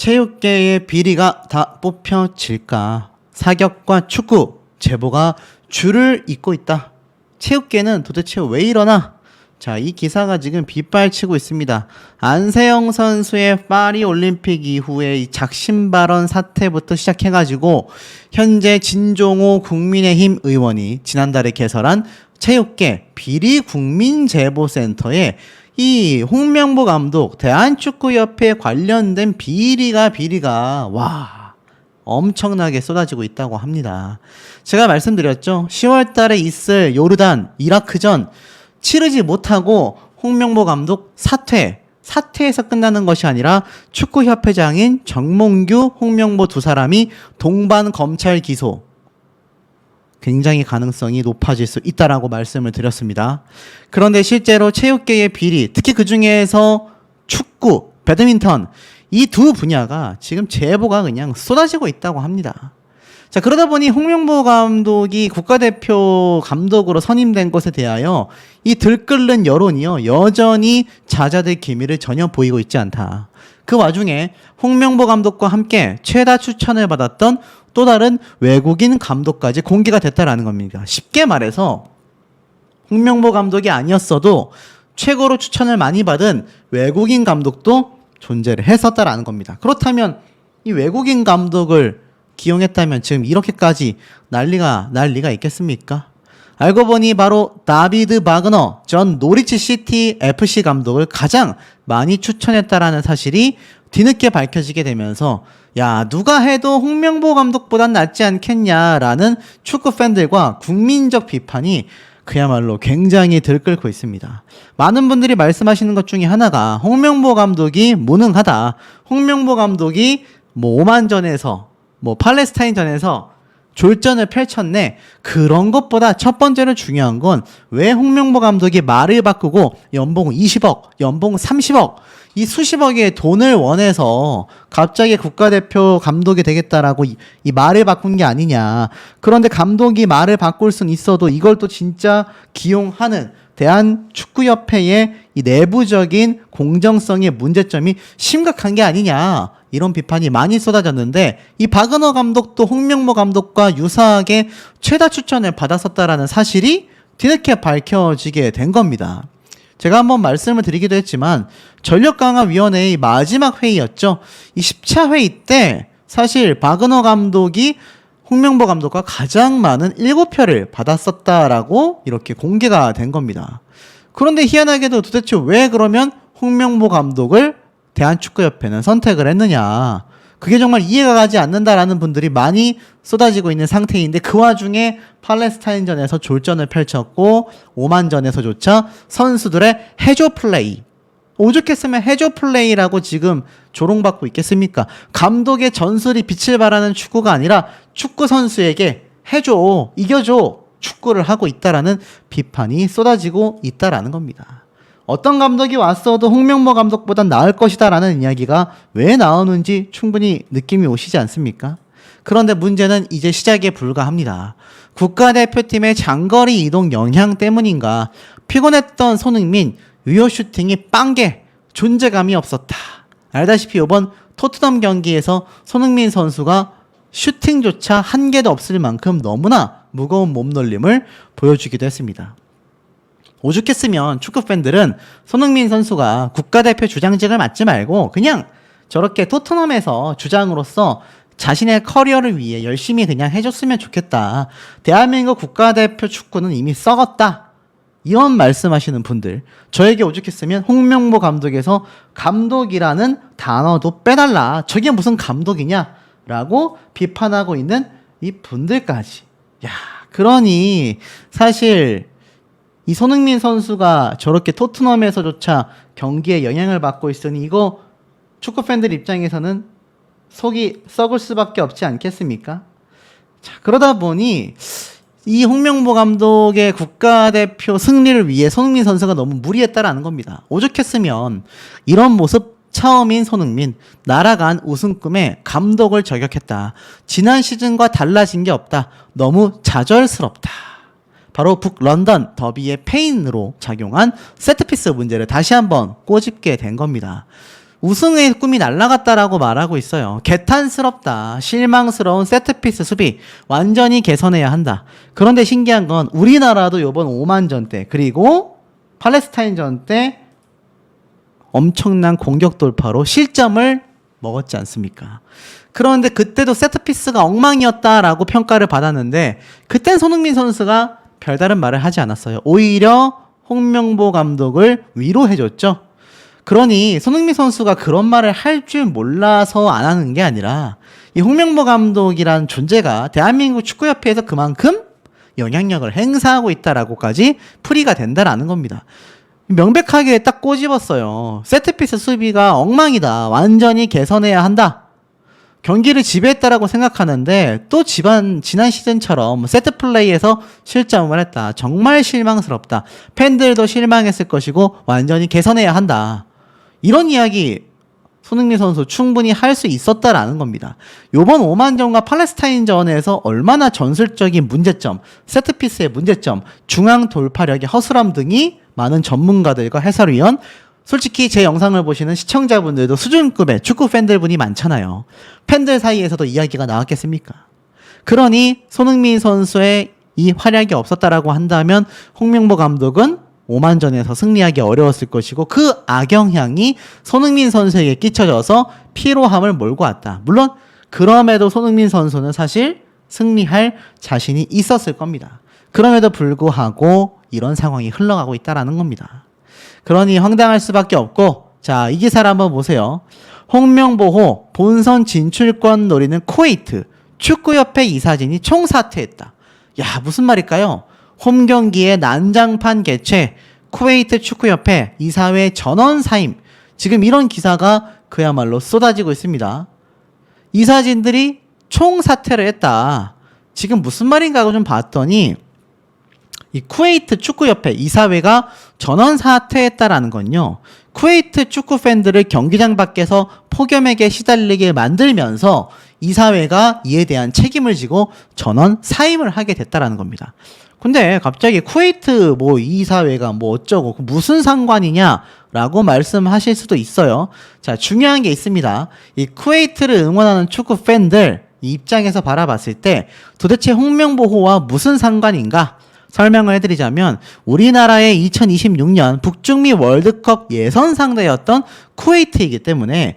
체육계의 비리가 다 뽑혀질까? 사격과 축구, 제보가 줄을 잇고 있다. 체육계는 도대체 왜 이러나? 자, 이 기사가 지금 빗발치고 있습니다. 안세영 선수의 파리 올림픽 이후에 이 작심 발언 사태부터 시작해가지고 현재 진종호 국민의힘 의원이 지난달에 개설한 체육계 비리 국민제보센터에 이 홍명보 감독 대한축구협회 관련된 비리가 와 엄청나게 쏟아지고 있다고 합니다. 제가 말씀드렸죠. 10월 달에 있을 요르단 이라크전 치르지 못하고 홍명보 감독 사퇴에서 끝나는 것이 아니라 축구협회장인 정몽규, 홍명보 두 사람이 동반 검찰 기소 굉장히 가능성이 높아질 수 있다라고 말씀을 드렸습니다. 그런데 실제로 체육계의 비리, 특히 그 중에서 축구, 배드민턴 이 두 분야가 지금 제보가 그냥 쏟아지고 있다고 합니다. 자, 그러다 보니 홍명보 감독이 국가대표 감독으로 선임된 것에 대하여 이 들끓는 여론이요 여전히 자자들 기미를 전혀 보이고 있지 않다. 그 와중에 홍명보 감독과 함께 최다 추천을 받았던 또 다른 외국인 감독까지 공개가 됐다라는 겁니다. 쉽게 말해서 홍명보 감독이 아니었어도 최고로 추천을 많이 받은 외국인 감독도 존재를 했었다라는 겁니다. 그렇다면 이 외국인 감독을 기용했다면 지금 이렇게까지 난리가 있겠습니까? 알고 보니 바로 다비드 바그너 전 노리치 시티 FC 감독을 가장 많이 추천했다라는 사실이 뒤늦게 밝혀지게 되면서 야 누가 해도 홍명보 감독보단 낫지 않겠냐라는 축구 팬들과 국민적 비판이 그야말로 굉장히 들끓고 있습니다. 많은 분들이 말씀하시는 것 중에 하나가 홍명보 감독이 무능하다. 홍명보 감독이 오만전에서 팔레스타인전에서 졸전을 펼쳤네. 그런 것보다 첫 번째로 중요한 건 왜 홍명보 감독이 말을 바꾸고 연봉 20억, 연봉 30억 이 수십억의 돈을 원해서 갑자기 국가대표 감독이 되겠다라고 이 말을 바꾼 게 아니냐. 그런데 감독이 말을 바꿀 순 있어도 이걸 또 진짜 기용하는 대한축구협회의 이 내부적인 공정성의 문제점이 심각한 게 아니냐. 이런 비판이 많이 쏟아졌는데 이 바그너 감독도 홍명보 감독과 유사하게 최다 추천을 받았었다라는 사실이 뒤늦게 밝혀지게 된 겁니다. 제가 한번 말씀을 드리기도 했지만 전력강화위원회의 마지막 회의였죠. 이 10차 회의 때 사실 바그너 감독이 홍명보 감독과 가장 많은 7표를 받았었다라고 이렇게 공개가 된 겁니다. 그런데 희한하게도 도대체 왜 그러면 홍명보 감독을 대한축구협회는 선택을 했느냐. 그게 정말 이해가 가지 않는다라는 분들이 많이 쏟아지고 있는 상태인데 그 와중에 팔레스타인전에서 졸전을 펼쳤고 오만전에서조차 선수들의 해조 플레이 오죽했으면 해조 플레이라고 지금 조롱받고 있겠습니까? 감독의 전술이 빛을 발하는 축구가 아니라 축구 선수에게 해줘, 이겨줘 축구를 하고 있다라는 비판이 쏟아지고 있다라는 겁니다. 어떤 감독이 왔어도 홍명보 감독보단 나을 것이다라는 이야기가 왜 나오는지 충분히 느낌이 오시지 않습니까? 그런데 문제는 이제 시작에 불과합니다. 국가대표팀의 장거리 이동 영향 때문인가 피곤했던 손흥민 유효 슈팅이 빵개 존재감이 없었다. 알다시피 이번 토트넘 경기에서 손흥민 선수가 슈팅조차 한 개도 없을 만큼 너무나 무거운 몸놀림을 보여주기도 했습니다. 오죽했으면 축구 팬들은 손흥민 선수가 국가대표 주장직을 맡지 말고 그냥 저렇게 토트넘에서 주장으로서 자신의 커리어를 위해 열심히 그냥 해줬으면 좋겠다. 대한민국 국가대표 축구는 이미 썩었다. 이런 말씀하시는 분들, 저에게 오죽했으면 홍명보 감독에서 감독이라는 단어도 빼달라. 저게 무슨 감독이냐? 라고 비판하고 있는 이 분들까지. 야, 그러니 사실 이 손흥민 선수가 저렇게 토트넘에서조차 경기에 영향을 받고 있으니 이거 축구 팬들 입장에서는 속이 썩을 수밖에 없지 않겠습니까? 자, 그러다 보니 이 홍명보 감독의 국가대표 승리를 위해 손흥민 선수가 너무 무리했다라는 겁니다. 오죽했으면 이런 모습 처음인 손흥민, 날아간 우승 꿈에 감독을 저격했다. 지난 시즌과 달라진 게 없다. 너무 좌절스럽다. 바로 북런던 더비의 페인으로 작용한 세트피스 문제를 다시 한번 꼬집게 된 겁니다. 우승의 꿈이 날아갔다라고 말하고 있어요. 개탄스럽다. 실망스러운 세트피스 수비. 완전히 개선해야 한다. 그런데 신기한 건 우리나라도 이번 오만전 때 그리고 팔레스타인전 때 엄청난 공격 돌파로 실점을 먹었지 않습니까? 그런데 그때도 세트피스가 엉망이었다라고 평가를 받았는데 그땐 손흥민 선수가 별다른 말을 하지 않았어요. 오히려 홍명보 감독을 위로해줬죠. 그러니 손흥민 선수가 그런 말을 할 줄 몰라서 안 하는 게 아니라 이 홍명보 감독이란 존재가 대한민국 축구협회에서 그만큼 영향력을 행사하고 있다라고까지 풀이가 된다라는 겁니다. 명백하게 딱 꼬집었어요. 세트피스 수비가 엉망이다. 완전히 개선해야 한다. 경기를 지배했다라고 생각하는데 또 지난 시즌처럼 세트 플레이에서 실점을 했다. 정말 실망스럽다. 팬들도 실망했을 것이고 완전히 개선해야 한다. 이런 이야기 손흥민 선수 충분히 할 수 있었다라는 겁니다. 요번 오만전과 팔레스타인전에서 얼마나 전술적인 문제점, 세트피스의 문제점, 중앙 돌파력의 허술함 등이 많은 전문가들과 해설위원, 솔직히 제 영상을 보시는 시청자분들도 수준급의 축구 팬들분이 많잖아요. 팬들 사이에서도 이야기가 나왔겠습니까? 그러니 손흥민 선수의 이 활약이 없었다라고 한다면 홍명보 감독은 오만전에서 승리하기 어려웠을 것이고 그 악영향이 손흥민 선수에게 끼쳐져서 피로함을 몰고 왔다. 물론 그럼에도 손흥민 선수는 사실 승리할 자신이 있었을 겁니다. 그럼에도 불구하고 이런 상황이 흘러가고 있다라는 겁니다. 그러니 황당할 수밖에 없고, 자, 이 기사를 한번 보세요. 홍명보호 본선 진출권 노리는 쿠웨이트 축구협회 이사진이 총사퇴했다. 야, 무슨 말일까요? 홈경기에 난장판 개최, 쿠웨이트 축구협회 이사회 전원 사임. 지금 이런 기사가 그야말로 쏟아지고 있습니다. 이사진들이 총사퇴를 했다. 지금 무슨 말인가 하고 좀 봤더니 이 쿠웨이트 축구협회 이사회가 전원 사퇴했다라는 건요. 쿠웨이트 축구 팬들을 경기장 밖에서 폭염에게 시달리게 만들면서 이사회가 이에 대한 책임을 지고 전원 사임을 하게 됐다라는 겁니다. 근데 갑자기 쿠웨이트 뭐 이사회가 뭐 어쩌고 무슨 상관이냐라고 말씀하실 수도 있어요. 자, 중요한 게 있습니다. 이 쿠웨이트를 응원하는 축구 팬들 입장에서 바라봤을 때 도대체 홍명보호와 무슨 상관인가? 설명을 해드리자면 우리나라의 2026년 북중미 월드컵 예선 상대였던 쿠웨이트이기 때문에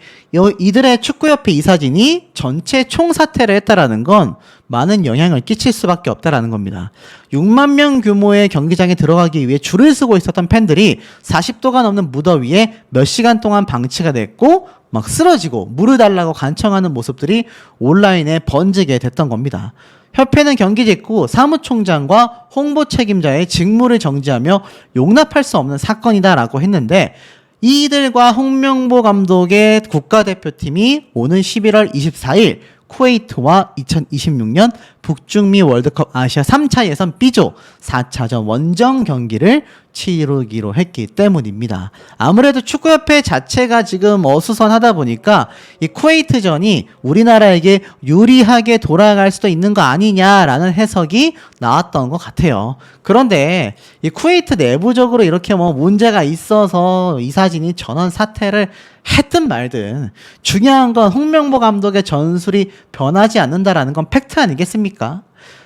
이들의 축구협회 이사진이 전체 총사퇴를 했다라는 건 많은 영향을 끼칠 수밖에 없다라는 겁니다. 6만 명 규모의 경기장에 들어가기 위해 줄을 서고 있었던 팬들이 40도가 넘는 무더위에 몇 시간 동안 방치가 됐고 막 쓰러지고 물을 달라고 간청하는 모습들이 온라인에 번지게 됐던 겁니다. 협회는 경기 직후 사무총장과 홍보 책임자의 직무를 정지하며 용납할 수 없는 사건이다라고 했는데 이들과 홍명보 감독의 국가대표팀이 오는 11월 24일 쿠웨이트와 2026년 북중미 월드컵 아시아 3차 예선 B조 4차전 원정 경기를 치르기로 했기 때문입니다. 아무래도 축구협회 자체가 지금 어수선하다 보니까 이 쿠웨이트전이 우리나라에게 유리하게 돌아갈 수도 있는 거 아니냐라는 해석이 나왔던 것 같아요. 그런데 이 쿠웨이트 내부적으로 이렇게 뭐 문제가 있어서 이사진이 전원 사퇴를 했든 말든 중요한 건 홍명보 감독의 전술이 변하지 않는다라는 건 팩트 아니겠습니까?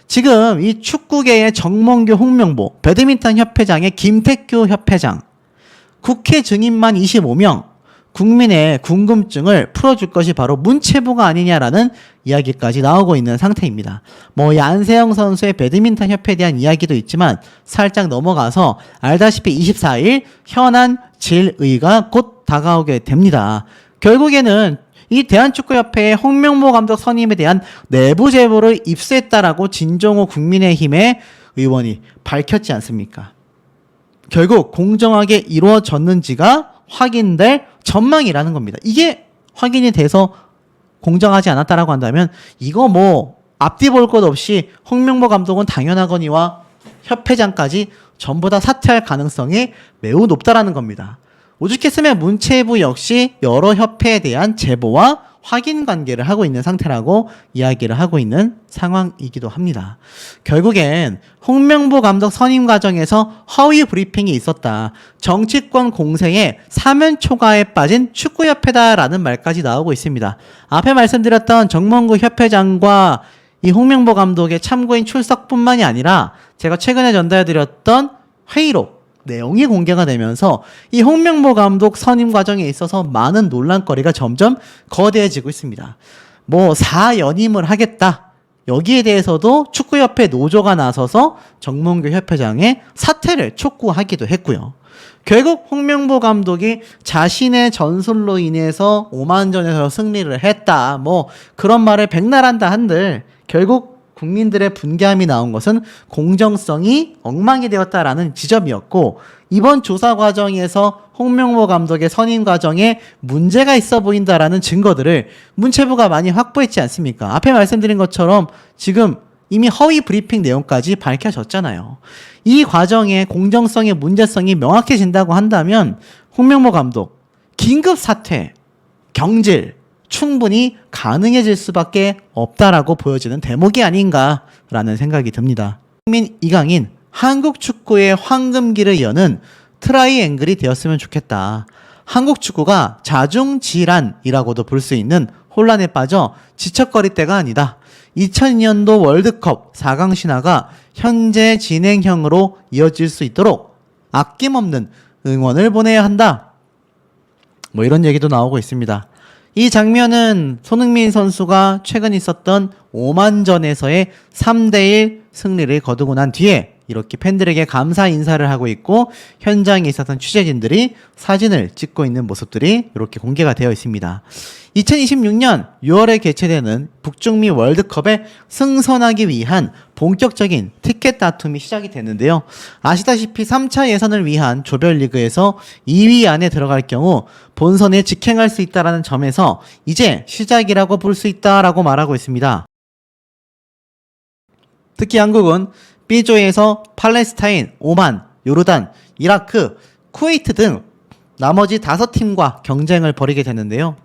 지금 이 축구계의 정몽규 홍명보, 배드민턴 협회장의 김태규 협회장, 국회 증인만 25명, 국민의 궁금증을 풀어줄 것이 바로 문체부가 아니냐라는 이야기까지 나오고 있는 상태입니다. 뭐 안세영 선수의 배드민턴 협회에 대한 이야기도 있지만 살짝 넘어가서 알다시피 24일 현안 질의가 곧 다가오게 됩니다. 결국에는 이 대한축구협회의 홍명보 감독 선임에 대한 내부 제보를 입수했다라고 진종호 국민의힘의 의원이 밝혔지 않습니까? 결국 공정하게 이루어졌는지가 확인될 전망이라는 겁니다. 이게 확인이 돼서 공정하지 않았다라고 한다면 이거 뭐 앞뒤 볼 것 없이 홍명보 감독은 당연하거니와 협회장까지 전부 다 사퇴할 가능성이 매우 높다라는 겁니다. 오죽했으면 문체부 역시 여러 협회에 대한 제보와 확인 관계를 하고 있는 상태라고 이야기를 하고 있는 상황이기도 합니다. 결국엔 홍명보 감독 선임 과정에서 허위 브리핑이 있었다. 정치권 공세에 사면 초과에 빠진 축구협회다라는 말까지 나오고 있습니다. 앞에 말씀드렸던 정몽구 협회장과 이 홍명보 감독의 참고인 출석뿐만이 아니라 제가 최근에 전달해드렸던 회의록 내용이 공개가 되면서 이 홍명보 감독 선임 과정에 있어서 많은 논란거리가 점점 거대해지고 있습니다. 뭐 4연임을 하겠다. 여기에 대해서도 축구협회 노조가 나서서 정몽규 협회장의 사퇴를 촉구하기도 했고요. 결국 홍명보 감독이 자신의 전술로 인해서 오만전에서 승리를 했다. 뭐 그런 말을 백날한다 한들 결국 국민들의 분개함이 나온 것은 공정성이 엉망이 되었다라는 지점이었고, 이번 조사 과정에서 홍명보 감독의 선임 과정에 문제가 있어 보인다라는 증거들을 문체부가 많이 확보했지 않습니까? 앞에 말씀드린 것처럼 지금 이미 허위 브리핑 내용까지 밝혀졌잖아요. 이 과정의 공정성의 문제성이 명확해진다고 한다면 홍명보 감독 긴급 사퇴, 경질 충분히 가능해질 수밖에 없다라고 보여지는 대목이 아닌가라는 생각이 듭니다. 국민 이강인, 한국 축구의 황금기를 여는 트라이앵글이 되었으면 좋겠다. 한국 축구가 자중질환이라고도 볼 수 있는 혼란에 빠져 지척거릴 때가 아니다. 2002년도 월드컵 4강 신화가 현재 진행형으로 이어질 수 있도록 아낌없는 응원을 보내야 한다. 뭐 이런 얘기도 나오고 있습니다. 이 장면은 손흥민 선수가 최근 있었던 오만전에서의 3대1 승리를 거두고 난 뒤에 이렇게 팬들에게 감사 인사를 하고 있고 현장에 있었던 취재진들이 사진을 찍고 있는 모습들이 이렇게 공개가 되어 있습니다. 2026년 6월에 개최되는 북중미 월드컵에 승선하기 위한 본격적인 티켓 다툼이 시작이 됐는데요. 아시다시피 3차 예선을 위한 조별리그에서 2위 안에 들어갈 경우 본선에 직행할 수 있다는 점에서 이제 시작이라고 볼 수 있다라고 말하고 있습니다. 특히 한국은 B조에서 팔레스타인, 오만, 요르단, 이라크, 쿠웨이트 등 나머지 5팀과 경쟁을 벌이게 되는데요.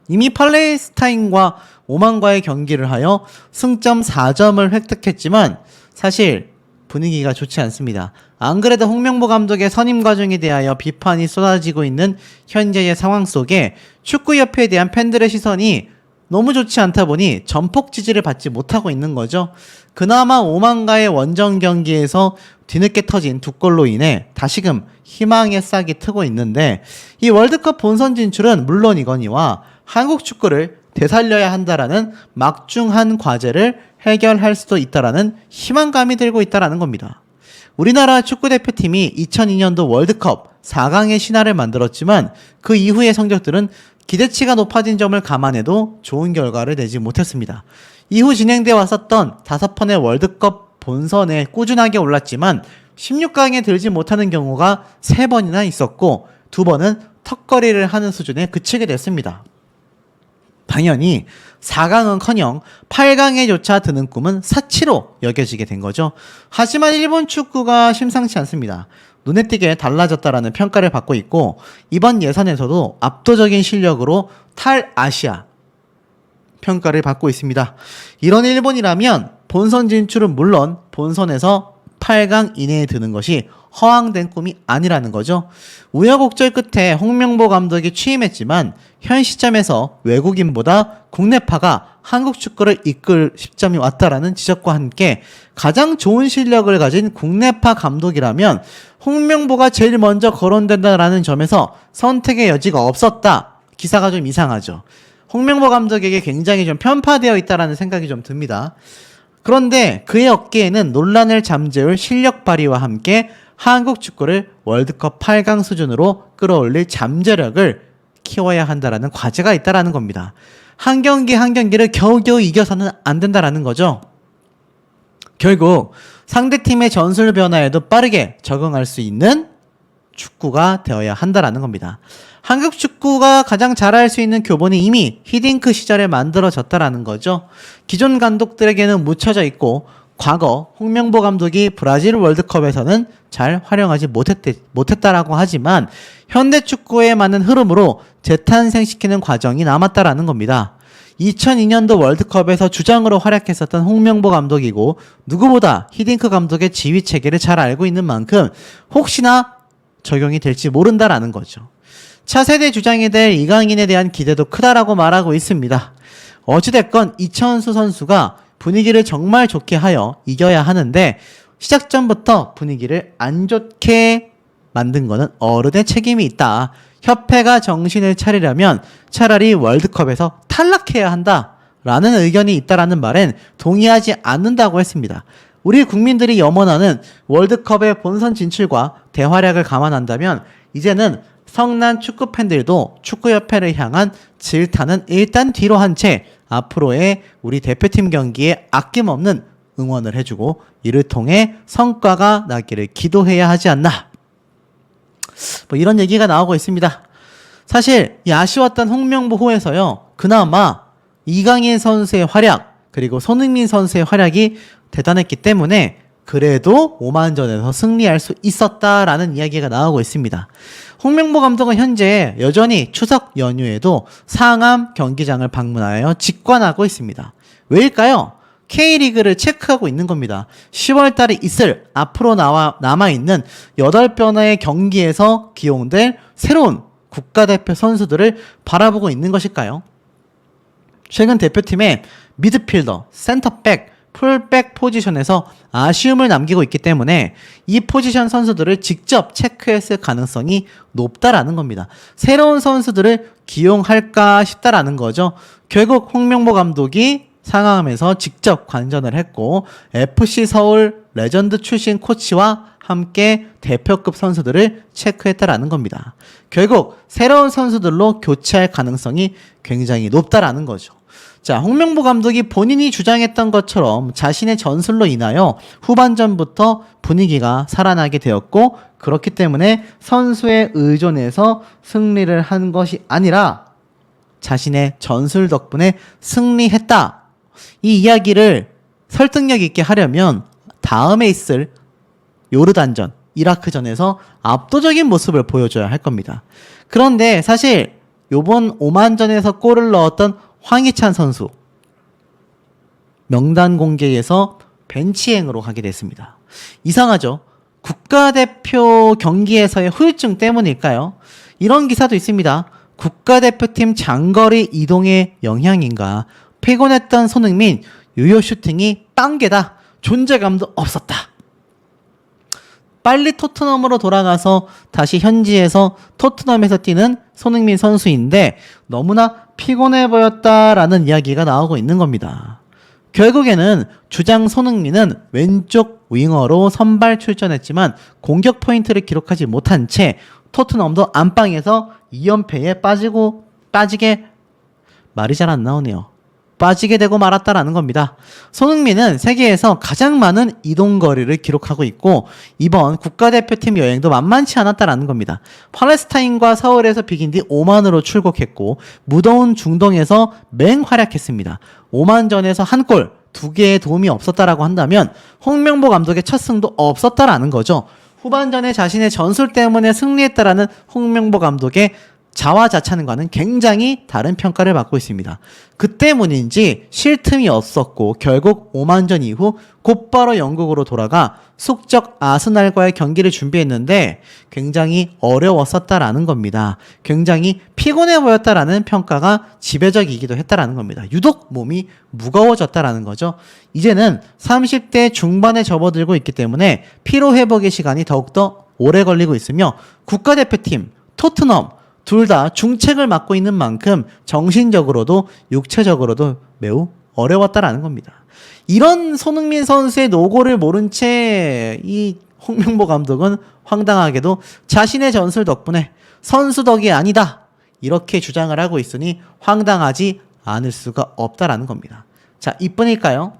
이미 팔레스타인과 오만과의 경기를 하여 승점 4점을 획득했지만 사실 분위기가 좋지 않습니다. 안 그래도 홍명보 감독의 선임 과정에 대하여 비판이 쏟아지고 있는 현재의 상황 속에 축구협회에 대한 팬들의 시선이 너무 좋지 않다 보니 전폭 지지를 받지 못하고 있는 거죠. 그나마 오만과의 원정 경기에서 뒤늦게 터진 2골로 인해 다시금 희망의 싹이 트고 있는데 이 월드컵 본선 진출은 물론이거니와 한국 축구를 되살려야 한다라는 막중한 과제를 해결할 수도 있다라는 희망감이 들고 있다라는 겁니다. 우리나라 축구대표팀이 2002년도 월드컵 4강의 신화를 만들었지만 그 이후의 성적들은 기대치가 높아진 점을 감안해도 좋은 결과를 내지 못했습니다. 이후 진행되어 왔었던 5번의 월드컵 본선에 꾸준하게 올랐지만 16강에 들지 못하는 경우가 3번이나 있었고 2번은 턱걸이를 하는 수준에 그치게 됐습니다. 당연히 4강은커녕 8강에조차 드는 꿈은 사치로 여겨지게 된 거죠. 하지만 일본 축구가 심상치 않습니다. 눈에 띄게 달라졌다라는 평가를 받고 있고 이번 예선에서도 압도적인 실력으로 탈아시아 평가를 받고 있습니다. 이런 일본이라면 본선 진출은 물론 본선에서 8강 이내에 드는 것이 허황된 꿈이 아니라는 거죠. 우여곡절 끝에 홍명보 감독이 취임했지만 현 시점에서 외국인보다 국내파가 한국 축구를 이끌 시점이 왔다라는 지적과 함께 가장 좋은 실력을 가진 국내파 감독이라면 홍명보가 제일 먼저 거론된다라는 점에서 선택의 여지가 없었다. 기사가 좀 이상하죠. 홍명보 감독에게 굉장히 좀 편파되어 있다라는 생각이 좀 듭니다. 그런데 그의 어깨에는 논란을 잠재울 실력 발휘와 함께 한국 축구를 월드컵 8강 수준으로 끌어올릴 잠재력을 키워야 한다라는 과제가 있다라는 겁니다. 한 경기 한 경기를 겨우겨우 이겨서는 안 된다라는 거죠. 결국 상대팀의 전술 변화에도 빠르게 적응할 수 있는 축구가 되어야 한다라는 겁니다. 한국 축구가 가장 잘할 수 있는 교본이 이미 히딩크 시절에 만들어졌다라는 거죠. 기존 감독들에게는 묻혀져 있고 과거 홍명보 감독이 브라질 월드컵에서는 잘 활용하지 못했다라고 하지만 현대 축구의 많은 흐름으로 재탄생시키는 과정이 남았다라는 겁니다. 2002년도 월드컵에서 주장으로 활약했었던 홍명보 감독이고 누구보다 히딩크 감독의 지휘 체계를 잘 알고 있는 만큼 혹시나 적용이 될지 모른다라는 거죠. 차세대 주장이 될 이강인에 대한 기대도 크다라고 말하고 있습니다. 어찌됐건 이천수 선수가 분위기를 정말 좋게 하여 이겨야 하는데 시작 전부터 분위기를 안 좋게 만든 거는 어른의 책임이 있다. 협회가 정신을 차리려면 차라리 월드컵에서 탈락해야 한다라는 의견이 있다라는 말엔 동의하지 않는다고 했습니다. 우리 국민들이 염원하는 월드컵의 본선 진출과 대활약을 감안한다면 이제는 성난 축구 팬들도 축구협회를 향한 질타는 일단 뒤로 한 채 앞으로의 우리 대표팀 경기에 아낌없는 응원을 해주고 이를 통해 성과가 나기를 기도해야 하지 않나. 뭐 이런 얘기가 나오고 있습니다. 사실 이 아쉬웠던 홍명보호에서요. 그나마 이강인 선수의 활약 그리고 손흥민 선수의 활약이 대단했기 때문에 그래도 오만전에서 승리할 수 있었다라는 이야기가 나오고 있습니다. 홍명보 감독은 현재 여전히 추석 연휴에도 상암 경기장을 방문하여 직관하고 있습니다. 왜일까요? K리그를 체크하고 있는 겁니다. 10월 달에 있을 앞으로 남아있는 8번의 경기에서 기용될 새로운 국가대표 선수들을 바라보고 있는 것일까요? 최근 대표팀의 미드필더, 센터백, 풀백 포지션에서 아쉬움을 남기고 있기 때문에 이 포지션 선수들을 직접 체크했을 가능성이 높다라는 겁니다. 새로운 선수들을 기용할까 싶다라는 거죠. 결국 홍명보 감독이 상암에서 직접 관전을 했고 FC 서울 레전드 출신 코치와 함께 대표급 선수들을 체크했다라는 겁니다. 결국 새로운 선수들로 교체할 가능성이 굉장히 높다라는 거죠. 자, 홍명보 감독이 본인이 주장했던 것처럼 자신의 전술로 인하여 후반전부터 분위기가 살아나게 되었고 그렇기 때문에 선수에 의존해서 승리를 한 것이 아니라 자신의 전술 덕분에 승리했다. 이 이야기를 설득력 있게 하려면 다음에 있을 요르단전, 이라크전에서 압도적인 모습을 보여줘야 할 겁니다. 그런데 사실 요번 오만전에서 골을 넣었던 황희찬 선수 명단 공개에서 벤치행으로 가게 됐습니다. 이상하죠? 국가대표 경기에서의 후유증 때문일까요? 이런 기사도 있습니다. 국가대표팀 장거리 이동의 영향인가? 피곤했던 손흥민 유효 슈팅이 빵개다. 존재감도 없었다. 빨리 토트넘으로 돌아가서 다시 현지에서 토트넘에서 뛰는 손흥민 선수인데 너무나 피곤해 보였다라는 이야기가 나오고 있는 겁니다. 결국에는 주장 손흥민은 왼쪽 윙어로 선발 출전했지만 공격 포인트를 기록하지 못한 채 토트넘도 안방에서 2연패에 빠지게 말이 잘 안 나오네요. 빠지게 되고 말았다라는 겁니다. 손흥민은 세계에서 가장 많은 이동거리를 기록하고 있고 이번 국가대표팀 여행도 만만치 않았다라는 겁니다. 팔레스타인과 서울에서 비긴 뒤 오만으로 출국했고 무더운 중동에서 맹활약했습니다. 오만전에서 한 골, 2개의 도움이 없었다라고 한다면 홍명보 감독의 첫 승도 없었다라는 거죠. 후반전에 자신의 전술 때문에 승리했다라는 홍명보 감독의 자화자찬과는 굉장히 다른 평가를 받고 있습니다. 그 때문인지 쉴 틈이 없었고 결국 오만전 이후 곧바로 영국으로 돌아가 숙적 아스날과의 경기를 준비했는데 굉장히 어려웠었다라는 겁니다. 굉장히 피곤해 보였다라는 평가가 지배적이기도 했다라는 겁니다. 유독 몸이 무거워졌다라는 거죠. 이제는 30대 중반에 접어들고 있기 때문에 피로회복의 시간이 더욱더 오래 걸리고 있으며 국가대표팀, 토트넘 둘 다 중책을 맡고 있는 만큼 정신적으로도 육체적으로도 매우 어려웠다라는 겁니다. 이런 손흥민 선수의 노고를 모른 채 이 홍명보 감독은 황당하게도 자신의 전술 덕분에 선수 덕이 아니다 이렇게 주장을 하고 있으니 황당하지 않을 수가 없다라는 겁니다. 자, 이뿐일까요?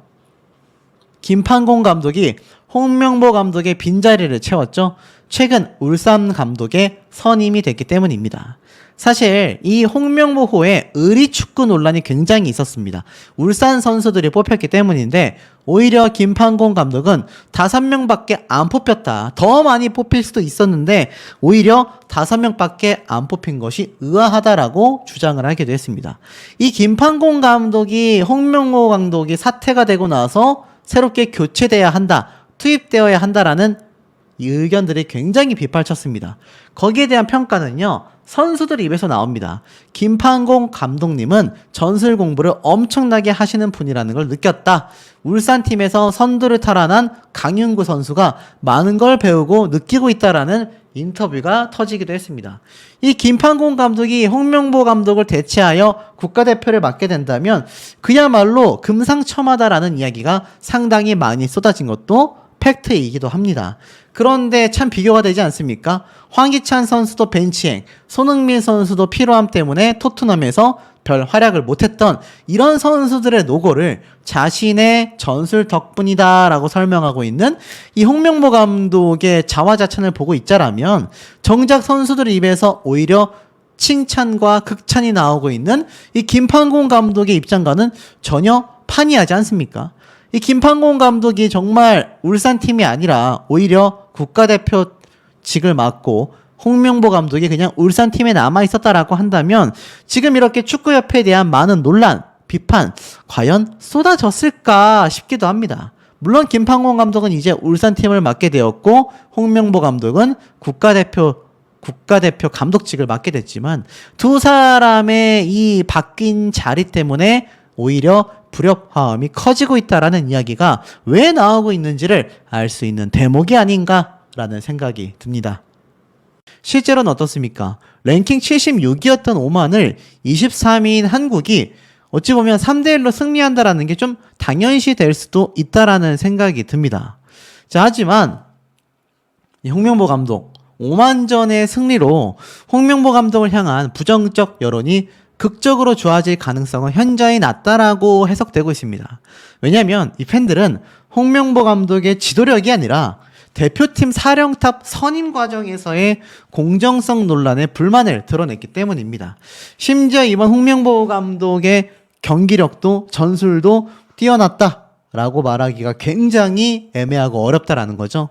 김판공 감독이 홍명보 감독의 빈자리를 채웠죠. 최근 울산 감독의 선임이 됐기 때문입니다. 사실 이 홍명보호의 의리축구 논란이 굉장히 있었습니다. 울산 선수들이 뽑혔기 때문인데 오히려 김판곤 감독은 5명밖에 안 뽑혔다. 더 많이 뽑힐 수도 있었는데 오히려 5명밖에 안 뽑힌 것이 의아하다라고 주장을 하기도 했습니다. 이 김판곤 감독이 홍명보 감독이 사퇴가 되고 나서 새롭게 교체돼야 한다, 투입되어야 한다라는 이 의견들이 굉장히 빗발쳤습니다. 거기에 대한 평가는요, 선수들 입에서 나옵니다. 김판곤 감독님은 전술 공부를 엄청나게 하시는 분이라는 걸 느꼈다. 울산팀에서 선두를 탈환한 강윤구 선수가 많은 걸 배우고 느끼고 있다라는 인터뷰가 터지기도 했습니다. 이 김판곤 감독이 홍명보 감독을 대체하여 국가대표를 맡게 된다면 그야말로 금상첨화다라는 이야기가 상당히 많이 쏟아진 것도 팩트이기도 합니다. 그런데 참 비교가 되지 않습니까? 황희찬 선수도 벤치행, 손흥민 선수도 피로함 때문에 토트넘에서 별 활약을 못했던 이런 선수들의 노고를 자신의 전술 덕분이다 라고 설명하고 있는 이 홍명보 감독의 자화자찬을 보고 있자라면 정작 선수들 입에서 오히려 칭찬과 극찬이 나오고 있는 이 김판곤 감독의 입장과는 전혀 판이하지 않습니까? 이 김판곤 감독이 정말 울산팀이 아니라 오히려 국가대표직을 맡고 홍명보 감독이 그냥 울산팀에 남아있었다라고 한다면 지금 이렇게 축구협회에 대한 많은 논란, 비판 과연 쏟아졌을까 싶기도 합니다. 물론 김판곤 감독은 이제 울산팀을 맡게 되었고 홍명보 감독은 국가대표 감독직을 맡게 됐지만 두 사람의 이 바뀐 자리 때문에 오히려 불협화음이 커지고 있다라는 이야기가 왜 나오고 있는지를 알 수 있는 대목이 아닌가라는 생각이 듭니다. 실제로는 어떻습니까? 랭킹 76위였던 오만을 23위인 한국이 어찌 보면 3대1로 승리한다라는 게 좀 당연시 될 수도 있다라는 생각이 듭니다. 자, 하지만 이 홍명보 감독 오만전의 승리로 홍명보 감독을 향한 부정적 여론이 극적으로 좋아질 가능성은 현저히 낮다라고 해석되고 있습니다. 왜냐하면 이 팬들은 홍명보 감독의 지도력이 아니라 대표팀 사령탑 선임 과정에서의 공정성 논란에 불만을 드러냈기 때문입니다. 심지어 이번 홍명보 감독의 경기력도 전술도 뛰어났다라고 말하기가 굉장히 애매하고 어렵다라는 거죠.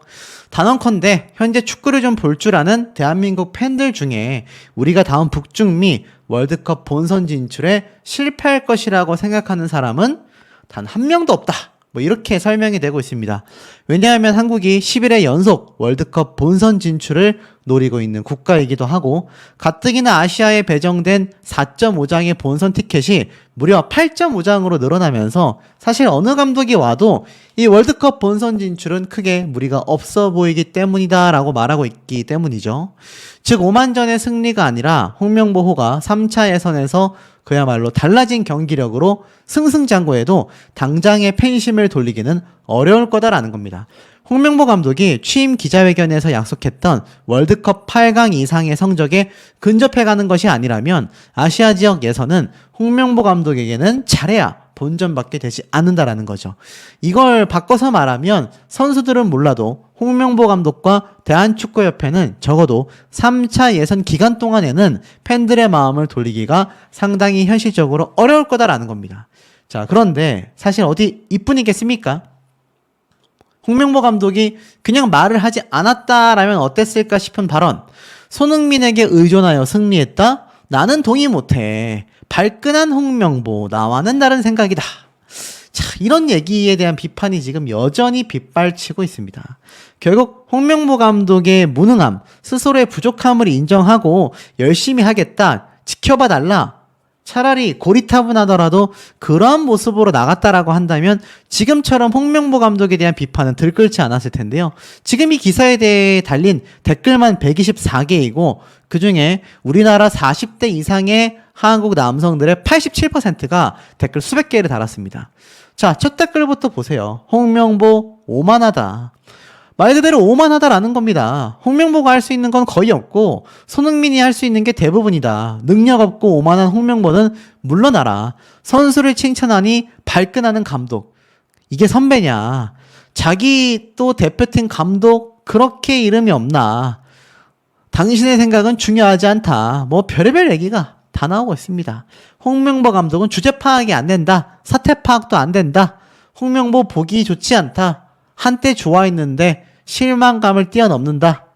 단언컨대 현재 축구를 좀 볼 줄 아는 대한민국 팬들 중에 우리가 다음 북중미 월드컵 본선 진출에 실패할 것이라고 생각하는 사람은 단 한 명도 없다. 뭐 이렇게 설명이 되고 있습니다. 왜냐하면 한국이 11회 연속 월드컵 본선 진출을 노리고 있는 국가이기도 하고 가뜩이나 아시아에 배정된 4.5장의 본선 티켓이 무려 8.5장으로 늘어나면서 사실 어느 감독이 와도 이 월드컵 본선 진출은 크게 무리가 없어 보이기 때문이다 라고 말하고 있기 때문이죠. 즉 오만전의 승리가 아니라 홍명보호가 3차 예선에서 그야말로 달라진 경기력으로 승승장구해도 당장의 팬심을 돌리기는 어려울 거다라는 겁니다. 홍명보 감독이 취임 기자회견에서 약속했던 월드컵 8강 이상의 성적에 근접해가는 것이 아니라면 아시아 지역 예선은 홍명보 감독에게는 잘해야 본전받게 되지 않는다라는 거죠. 이걸 바꿔서 말하면 선수들은 몰라도 홍명보 감독과 대한축구협회는 적어도 3차 예선 기간 동안에는 팬들의 마음을 돌리기가 상당히 현실적으로 어려울 거다라는 겁니다. 자, 그런데 사실 어디 이뿐이겠습니까? 홍명보 감독이 그냥 말을 하지 않았다라면 어땠을까 싶은 발언. 손흥민에게 의존하여 승리했다? 나는 동의 못해. 발끈한 홍명보, 나와는 다른 생각이다. 자, 이런 얘기에 대한 비판이 지금 여전히 빗발치고 있습니다. 결국 홍명보 감독의 무능함, 스스로의 부족함을 인정하고 열심히 하겠다, 지켜봐 달라. 차라리 고리타분하더라도 그러한 모습으로 나갔다라고 한다면 지금처럼 홍명보 감독에 대한 비판은 들끓지 않았을 텐데요. 지금 이 기사에 대해 달린 댓글만 124개이고 그중에 우리나라 40대 이상의 한국 남성들의 87%가 댓글 수백 개를 달았습니다. 자, 첫 댓글부터 보세요. 홍명보 오만하다. 말 그대로 오만하다라는 겁니다. 홍명보가 할 수 있는 건 거의 없고 손흥민이 할 수 있는 게 대부분이다. 능력 없고 오만한 홍명보는 물러나라. 선수를 칭찬하니 발끈하는 감독. 이게 선배냐. 자기 또 대표팀 감독 그렇게 이름이 없나. 당신의 생각은 중요하지 않다. 뭐 별의별 얘기가 다 나오고 있습니다. 홍명보 감독은 주제 파악이 안 된다. 사태 파악도 안 된다. 홍명보 보기 좋지 않다. 한때 좋아했는데 실망감을 뛰어넘는다.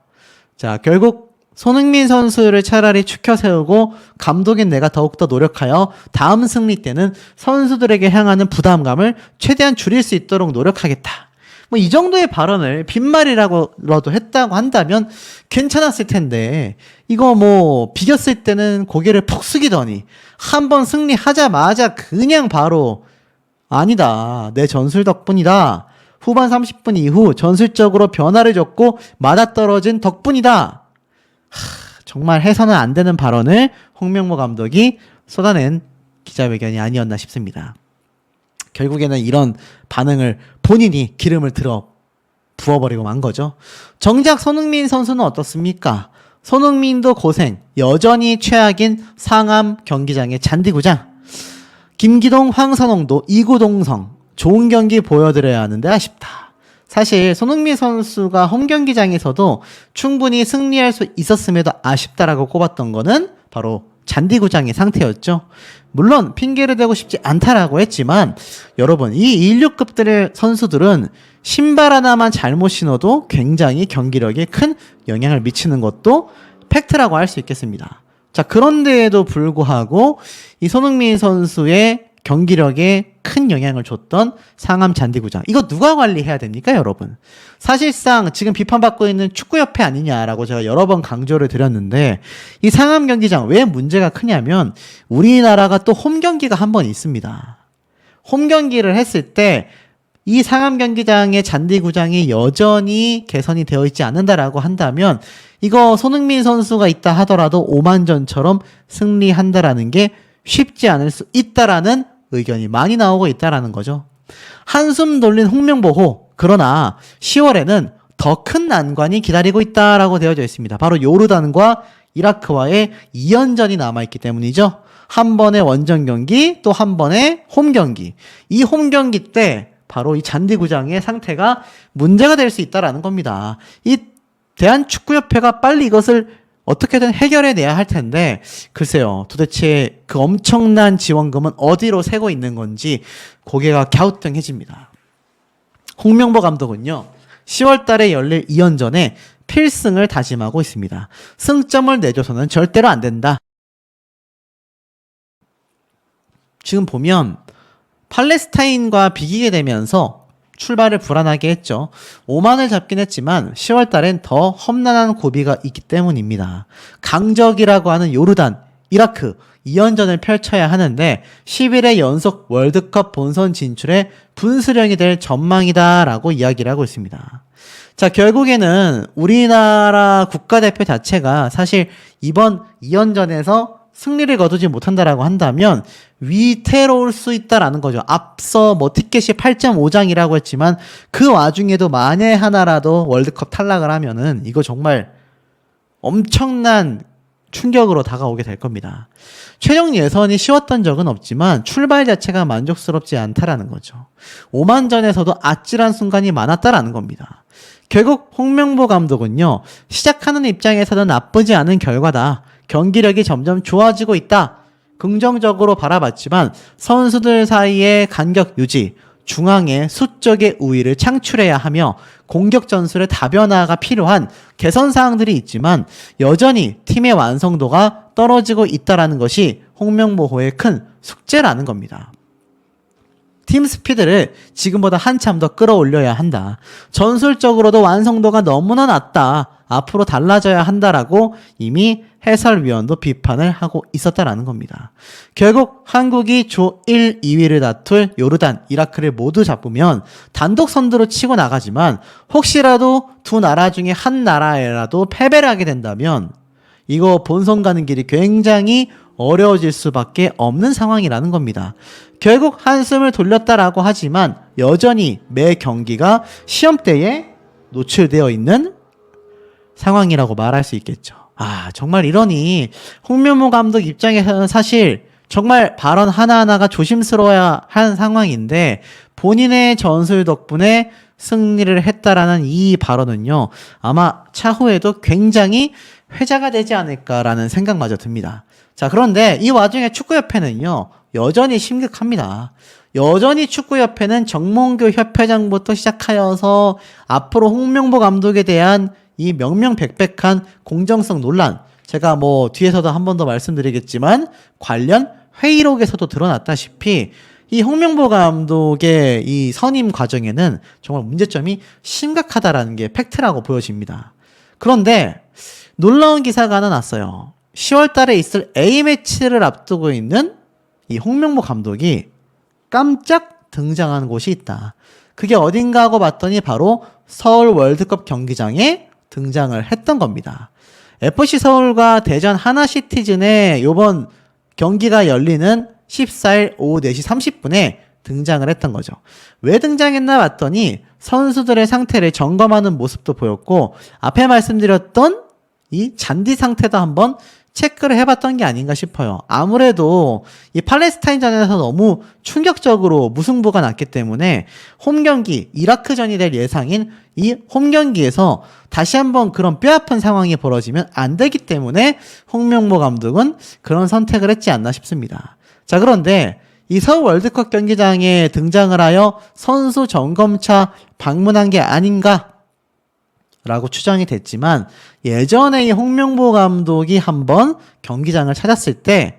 자, 결국 손흥민 선수를 차라리 추켜 세우고 감독인 내가 더욱더 노력하여 다음 승리 때는 선수들에게 향하는 부담감을 최대한 줄일 수 있도록 노력하겠다. 뭐 이 정도의 발언을 빈말이라고라도 했다고 한다면 괜찮았을 텐데, 이거 뭐 비겼을 때는 고개를 푹 숙이더니 한번 승리하자마자 그냥 바로 아니다, 내 전술 덕분이다, 후반 30분 이후 전술적으로 변화를 줬고 맞아떨어진 덕분이다. 정말 해서는 안 되는 발언을 홍명보 감독이 쏟아낸 기자회견이 아니었나 싶습니다. 결국에는 이런 반응을 본인이 기름을 들어 부어버리고 만 거죠. 정작 손흥민 선수는 어떻습니까? 손흥민도 고생, 여전히 최악인 상암 경기장의 잔디구장. 김기동, 황선홍도 이구동성, 좋은 경기 보여드려야 하는데 아쉽다. 사실 손흥민 선수가 홈경기장에서도 충분히 승리할 수 있었음에도 아쉽다라고 꼽았던 거는 바로 잔디구장의 상태였죠. 물론 핑계를 대고 싶지 않다라고 했지만, 여러분, 이 16급들의 선수들은 신발 하나만 잘못 신어도 굉장히 경기력에 큰 영향을 미치는 것도 팩트라고 할 수 있겠습니다. 자, 그런데에도 불구하고 이 손흥민 선수의 경기력에 큰 영향을 줬던 상암 잔디구장, 이거 누가 관리해야 됩니까, 여러분? 사실상 지금 비판받고 있는 축구협회 아니냐라고 제가 여러 번 강조를 드렸는데, 이 상암 경기장 왜 문제가 크냐면 우리나라가 또 홈경기가 한 번 있습니다. 홈경기를 했을 때 이 상암 경기장의 잔디구장이 여전히 개선이 되어 있지 않는다라고 한다면, 이거 손흥민 선수가 있다 하더라도 오만전처럼 승리한다라는 게 쉽지 않을 수 있다라는 의견이 많이 나오고 있다라는 거죠. 한숨 돌린 홍명보호. 그러나 10월에는 더 큰 난관이 기다리고 있다라고 되어져 있습니다. 바로 요르단과 이라크와의 2연전이 남아있기 때문이죠. 한 번의 원정 경기, 또 한 번의 홈 경기. 이 홈 경기 때 바로 이 잔디구장의 상태가 문제가 될 수 있다라는 겁니다. 이 대한축구협회가 빨리 이것을 어떻게든 해결해내야 할 텐데, 글쎄요, 도대체 그 엄청난 지원금은 어디로 새고 있는 건지 고개가 갸우뚱해집니다. 홍명보 감독은요, 10월 달에 열릴 2연전에 필승을 다짐하고 있습니다. 승점을 내줘서는 절대로 안 된다. 지금 보면 팔레스타인과 비기게 되면서 출발을 불안하게 했죠. 오만을 잡긴 했지만 10월 달엔 더 험난한 고비가 있기 때문입니다. 강적이라고 하는 요르단, 이라크 2연전을 펼쳐야 하는데 11회 연속 월드컵 본선 진출에 분수령이 될 전망이다라고 이야기를 하고 있습니다. 자, 결국에는 우리나라 국가대표 자체가 사실 이번 2연전에서 승리를 거두지 못한다라고 한다면 위태로울 수 있다라는 거죠. 앞서 뭐 티켓이 8.5장이라고 했지만 그 와중에도 만에 하나라도 월드컵 탈락을 하면은 이거 정말 엄청난 충격으로 다가오게 될 겁니다. 최종 예선이 쉬웠던 적은 없지만 출발 자체가 만족스럽지 않다라는 거죠. 오만전에서도 아찔한 순간이 많았다라는 겁니다. 결국 홍명보 감독은요, 시작하는 입장에서는 나쁘지 않은 결과다. 경기력이 점점 좋아지고 있다. 긍정적으로 바라봤지만 선수들 사이의 간격 유지, 중앙에 수적의 우위를 창출해야 하며 공격 전술의 다변화가 필요한 개선 사항들이 있지만 여전히 팀의 완성도가 떨어지고 있다는 것이 홍명보호의 큰 숙제라는 겁니다. 팀 스피드를 지금보다 한참 더 끌어올려야 한다. 전술적으로도 완성도가 너무나 낮다. 앞으로 달라져야 한다라고 이미 해설위원도 비판을 하고 있었다라는 겁니다. 결국 한국이 조 1, 2위를 다툴 요르단, 이라크를 모두 잡으면 단독 선두로 치고 나가지만 혹시라도 두 나라 중에 한 나라에라도 패배를 하게 된다면 이거 본선 가는 길이 굉장히 어려워질 수밖에 없는 상황이라는 겁니다. 결국 한숨을 돌렸다라고 하지만 여전히 매 경기가 시험대에 노출되어 있는 상황이라고 말할 수 있겠죠. 정말 이러니 홍명보 감독 입장에서는 사실 정말 발언 하나하나가 조심스러워야 하는 상황인데 본인의 전술 덕분에 승리를 했다라는 이 발언은요, 아마 차후에도 굉장히 회자가 되지 않을까라는 생각마저 듭니다. 자, 그런데 이 와중에 축구협회는요, 여전히 심각합니다. 여전히 축구협회는 정몽규 협회장부터 시작하여서 앞으로 홍명보 감독에 대한 이 명명백백한 공정성 논란, 제가 뭐 뒤에서도 한 번 더 말씀드리겠지만 관련 회의록에서도 드러났다시피 이 홍명보 감독의 이 선임 과정에는 정말 문제점이 심각하다라는 게 팩트라고 보여집니다. 그런데 놀라운 기사가 하나 났어요. 10월 달에 있을 A매치를 앞두고 있는 이 홍명보 감독이 깜짝 등장한 곳이 있다. 그게 어딘가 하고 봤더니 바로 서울 월드컵 경기장에 등장을 했던 겁니다. FC 서울과 대전 하나시티즌에 이번 경기가 열리는 14일 오후 4시 30분에 등장을 했던 거죠. 왜 등장했나 봤더니 선수들의 상태를 점검하는 모습도 보였고 앞에 말씀드렸던 이 잔디 상태도 한번 체크를 해봤던 게 아닌가 싶어요. 아무래도 이 팔레스타인전에서 너무 충격적으로 무승부가 났기 때문에 홈경기, 이라크전이 될 예상인 이 홈경기에서 다시 한번 그런 뼈아픈 상황이 벌어지면 안 되기 때문에 홍명보 감독은 그런 선택을 했지 않나 싶습니다. 자, 그런데 이 서울 월드컵 경기장에 등장을 하여 선수 점검차 방문한 게 아닌가 라고 추정이 됐지만 예전에 이 홍명보 감독이 한번 경기장을 찾았을 때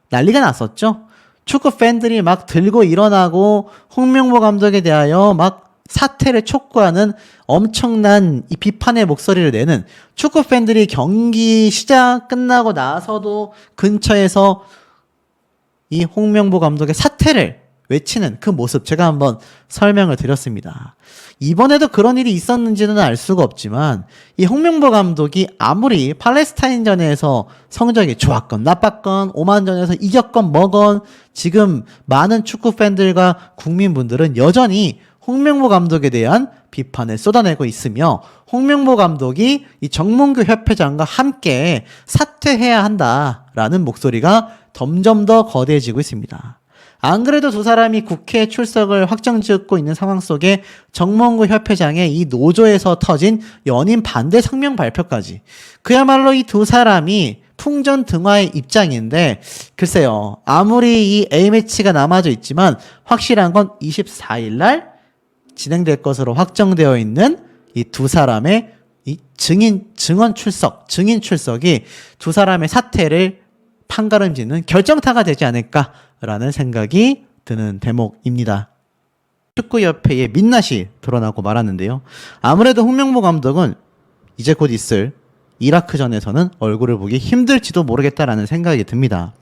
난리가 났었죠. 축구 팬들이 막 들고 일어나고 홍명보 감독에 대하여 막 사퇴를 촉구하는 엄청난 이 비판의 목소리를 내는 축구 팬들이 경기 시작 끝나고 나서도 근처에서 이 홍명보 감독의 사퇴를 외치는 그 모습 제가 한번 설명을 드렸습니다. 이번에도 그런 일이 있었는지는 알 수가 없지만 이 홍명보 감독이 아무리 팔레스타인전에서 성적이 좋았건 나빴건 오만전에서 이겼건 뭐건 지금 많은 축구 팬들과 국민분들은 여전히 홍명보 감독에 대한 비판을 쏟아내고 있으며 홍명보 감독이 이 정몽규 협회장과 함께 사퇴해야 한다라는 목소리가 점점 더 거대해지고 있습니다. 안 그래도 두 사람이 국회 출석을 확정짓고 있는 상황 속에 정몽구 협회장의 이 노조에서 터진 연임 반대 성명 발표까지 그야말로 이 두 사람이 풍전등화의 입장인데 글쎄요 아무리 이 A매치가 남아져 있지만 확실한 건 24일 날 진행될 것으로 확정되어 있는 이 두 사람의 이 증인 출석이 두 사람의 사퇴를 판가름짓는 결정타가 되지 않을까라는 생각이 드는 대목입니다. 축구협회의 민낯이 드러나고 말았는데요. 아무래도 홍명보 감독은 이제 곧 있을 이라크전에서는 얼굴을 보기 힘들지도 모르겠다라는 생각이 듭니다.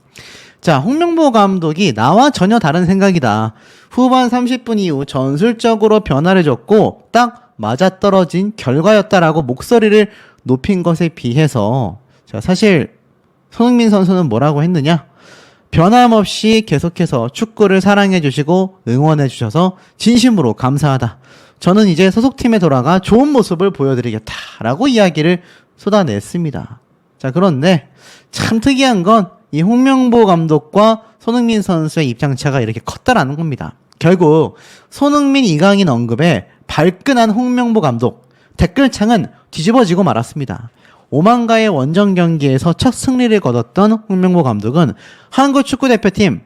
자, 홍명보 감독이 나와 전혀 다른 생각이다. 후반 30분 이후 전술적으로 변화를 줬고 딱 맞아떨어진 결과였다라고 목소리를 높인 것에 비해서 자, 사실 손흥민 선수는 뭐라고 했느냐? 변함없이 계속해서 축구를 사랑해 주시고 응원해 주셔서 진심으로 감사하다. 저는 이제 소속팀에 돌아가 좋은 모습을 보여드리겠다라고 이야기를 쏟아냈습니다. 자, 그런데 참 특이한 건 이 홍명보 감독과 손흥민 선수의 입장차가 이렇게 컸다라는 겁니다. 결국 손흥민, 이강인 언급에 발끈한 홍명보 감독, 댓글창은 뒤집어지고 말았습니다. 오만가의 원정 경기에서 첫 승리를 거뒀던 홍명보 감독은 한국 축구대표팀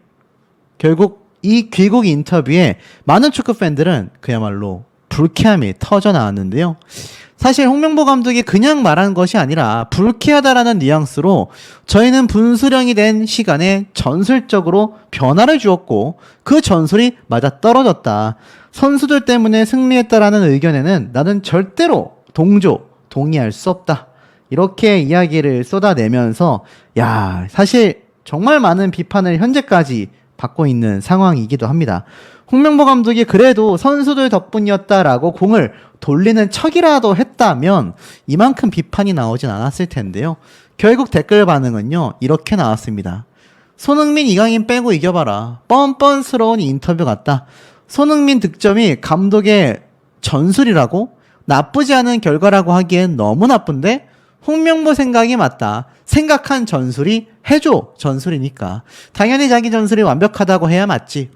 결국 이 귀국 인터뷰에 많은 축구 팬들은 그야말로 불쾌함이 터져 나왔는데요. 사실 홍명보 감독이 그냥 말한 것이 아니라 불쾌하다라는 뉘앙스로 저희는 분수령이 된 시간에 전술적으로 변화를 주었고 그 전술이 맞아떨어졌다. 선수들 때문에 승리했다라는 의견에는 나는 절대로 동의할 수 없다. 이렇게 이야기를 쏟아내면서 야, 사실 정말 많은 비판을 현재까지 받고 있는 상황이기도 합니다. 홍명보 감독이 그래도 선수들 덕분이었다라고 공을 돌리는 척이라도 했다면 이만큼 비판이 나오진 않았을 텐데요. 결국 댓글 반응은요, 이렇게 나왔습니다. 손흥민, 이강인 빼고 이겨봐라. 뻔뻔스러운 인터뷰 같다. 손흥민 득점이 감독의 전술이라고? 나쁘지 않은 결과라고 하기엔 너무 나쁜데? 홍명보 생각이 맞다. 생각한 전술이 해줘 전술이니까. 당연히 자기 전술이 완벽하다고 해야 맞지.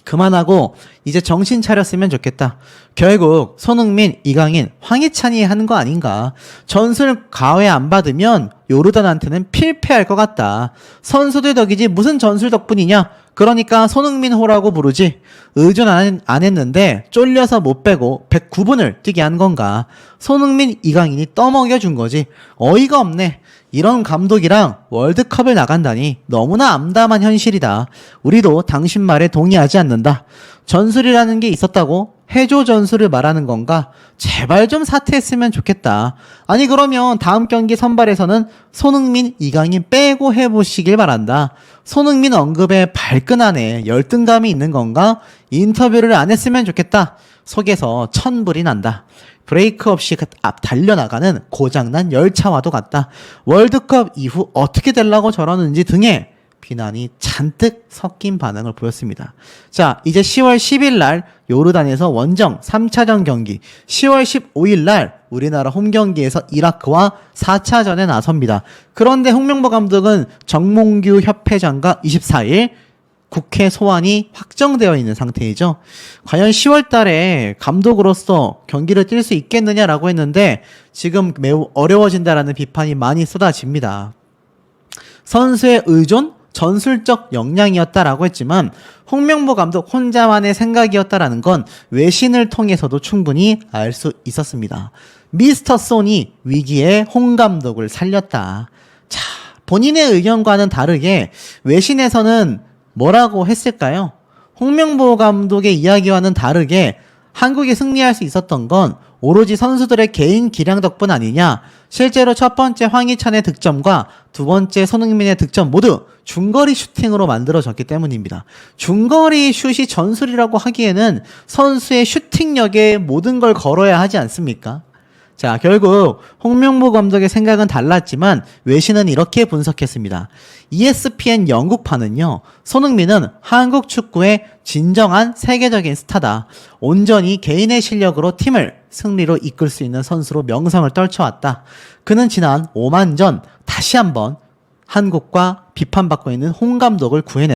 그만하고 이제 정신 차렸으면 좋겠다. 결국 손흥민, 이강인, 황희찬이 하는 거 아닌가. 전술 과외 안 받으면 요르단한테는 필패할 것 같다. 선수들 덕이지 무슨 전술 덕분이냐. 그러니까 손흥민호라고 부르지. 의존 안 했는데 쫄려서 못 빼고 109분을 뛰게 한 건가. 손흥민, 이강인이 떠먹여준 거지. 어이가 없네. 이런 감독이랑 월드컵을 나간다니 너무나 암담한 현실이다. 우리도 당신 말에 동의하지 않는다. 전술이라는 게 있었다고? 해조 전술을 말하는 건가? 제발 좀 사퇴했으면 좋겠다. 아니 그러면 다음 경기 선발에서는 손흥민, 이강인 빼고 해보시길 바란다. 손흥민 언급에 발끈하네. 열등감이 있는 건가? 인터뷰를 안 했으면 좋겠다. 속에서 천불이 난다. 브레이크 없이 앞 달려나가는 고장난 열차와도 같다. 월드컵 이후 어떻게 되려고 저러는지 등의 비난이 잔뜩 섞인 반응을 보였습니다. 자, 이제 10월 10일 날 요르단에서 원정 3차전 경기, 10월 15일 날 우리나라 홈 경기에서 이라크와 4차전에 나섭니다. 그런데 홍명보 감독은 정몽규 협회장과 24일 국회 소환이 확정되어 있는 상태이죠. 과연 10월 달에 감독으로서 경기를 뛸 수 있겠느냐라고 했는데 지금 매우 어려워진다라는 비판이 많이 쏟아집니다. 선수의 의존? 전술적 역량이었다라고 했지만 홍명보 감독 혼자만의 생각이었다라는 건 외신을 통해서도 충분히 알 수 있었습니다. 미스터 손이 위기에 홍 감독을 살렸다. 자, 본인의 의견과는 다르게 외신에서는 뭐라고 했을까요? 홍명보 감독의 이야기와는 다르게 한국이 승리할 수 있었던 건 오로지 선수들의 개인 기량 덕분 아니냐. 실제로 첫 번째 황희찬의 득점과 두 번째 손흥민의 득점 모두 중거리 슈팅으로 만들어졌기 때문입니다. 중거리 슛이 전술이라고 하기에는 선수의 슈팅력에 모든 걸 걸어야 하지 않습니까? 자, 결국 홍명보 감독의 생각은 달랐지만 외신은 이렇게 분석했습니다. ESPN 영국판은요, 손흥민은 한국 축구의 진정한 세계적인 스타다. 온전히 개인의 실력으로 팀을 승리로 이끌 수 있는 선수로 명성을 떨쳐왔다. 그는 지난 오만전 다시 한번 한국과 비판받고 있는 홍 감독을 구해냈다.